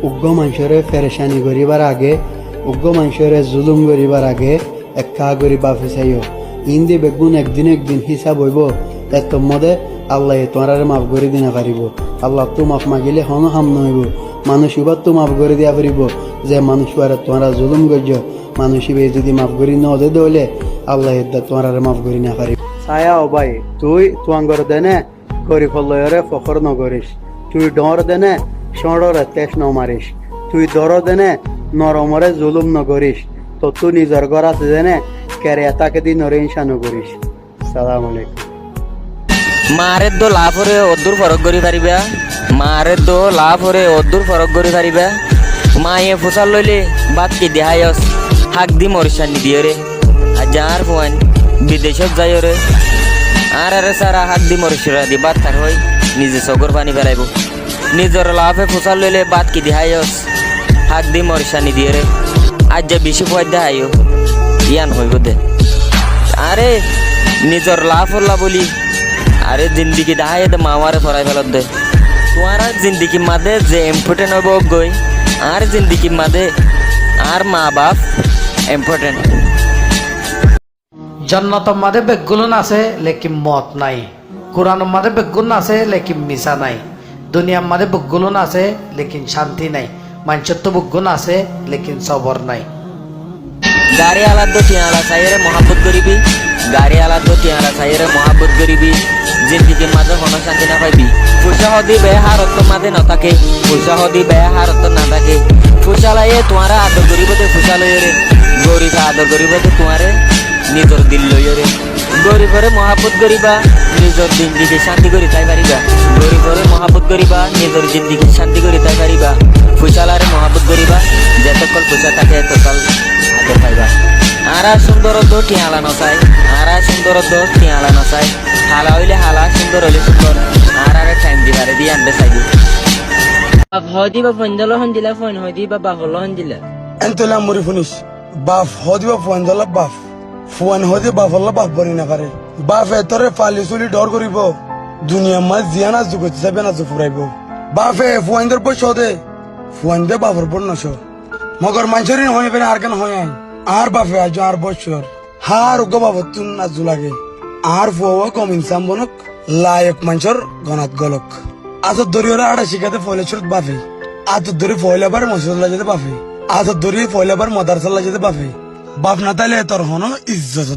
উগ্র মানুষরে ফেরেশানি করিবার আগে উগ্র মানুষরে জুলুম করিবার আগে একা করি বাফে চাইও ইন্দি বেগুন একদিন হিসাব হইব এত মদে আল্লাহ তোমার মাফ করে দিনা পারিব আল্লাহ তো মাফ মাগিলে হন হাম নহইব মানুষ এবার তো মাফ করে দিয়া পারিব যে মানুষ তোমরা জুলুম করছ মানুষ যদি মাফ করি নদে দলে আল্লাহ তোমার মাফ করি না পারিব ছায়া ও ভাই তুই তোমার দেনে করি ফলরে ফখর নকরিস তুই ডর দেনে সড়রে তেজ নমারিস তুই দর দেনে নরমরে জুলুম নকরিস তো তুই নিজের ঘর আছে দেনে কেরে তাকে দি নরে ইনসা নকরিস। সালাম আলাইকুম। মারে দো লাভ হরে অদূর ফরক করি পারিবা মারে দো লাভ হরে অদূর ফরক করি পারিবা মায়ে ফুসাল লইলে বাদ কি দেহায়স হাক দি মরিশান নিদিও রে আর যার ফুয়ান বিদেশত যাই রে আর আরে সারা হাক দি মরিশরা দি বাদ থার হই নিজে সগর পানি পেলাইব নিজের লাভে ফুসাল লইলে বাদ কি দেহায়স হাক দি মরিশান নিদিও রে আজ যে বেশি ফুয়াই দেহাইও ইয়ান হইব দে আরে নিজের লাভ হল্লা বলি আরে জিন্দিগি দাহাই দে মামারে ফরাই ফেলত দে তোমার জিন্দিগি মাদে যে ইম্পর্টেন্ট হইব গই আর জিন্দিগি মাদে আর মা বাপ ইম্পর্টেন্ট। জন্নত মাদে বেগুন আছে লেকিন মত নাই কোরআন মাদে বেগুন আছে লেকিন মিশা নাই দুনিয়া মাদে বেগুন আছে লেকিন শান্তি নাই মানচত্ব বেগুন আছে লেকিন সবর নাই। গাড়ি আলাদ দো টিয়ালা সাইরে মোহাব্বত করিবি গাড়ি আলাদ দো টিয়ালা সাইরে মোহাব্বত করিবি জিন্দিগি মাঝে হন শান্তি না পাইবি ফুসা হদি বেহারত মাঝে না থাকে ফুসা হদি বেহারত না থাকে ফুসা লাইয়ে তোমারা আদর করিব দে ফুসা লইয়ে রে গরিব আদর করিব দে তোমারে নিজর দিল লইয়ে রে গরিবরে মহাব্বত করিবা নিজর জিন্দিগি শান্তি করি তাই পারিবা গরিবরে মহাব্বত করিবা নিজর জিন্দিগি শান্তি করি তাই পারিবা ফুসালারে মহাব্বত করিবা যেতকল ফুসা থাকে ততকল আদর পাইবা আরা সুন্দর দো টিয়ালা নসাই আরা সুন্দর দো টিয়ালা নসাই হালা হইলে হালা সুন্দর হইলে সুন্দর আর আরে টাইম দিবারে দিয়ে আনবে চাইবি হদি বা ফন্দল হন দিলা ফোন হদি বা বাহল হন দিলা এনতলা মরি ফুনিস বাফ হদি বা ফন্দল বাফ ফোন হদি বাফল বাফ বনি না পারে বাফ এতরে ফালি চুলি ডর করিব দুনিয়া মাঝ জিয়ানা জুগত যাবে না জুফুরাইব বাফে ফোনদের বস দে ফোন দে বাফর বন নস মগর মাঞ্চরিন হই বেন আর কেন হয় আর বাফে আজ আর বছর হার গো বাবতুন না জুলাগে আর ফুয়া কম ইনসান বনক লায়ক মাঞ্চর গনাত গলক আজ দরিয়রা আড়া শিখাতে ফলে ছুট বাফে আজ দরি ফয়লাবার মসজিদলা যেতে বাফে আজ দরি ফয়লাবার মাদ্রাসালা যেতে বাফে বাপ না তাইলে তোর হন ইজ্জত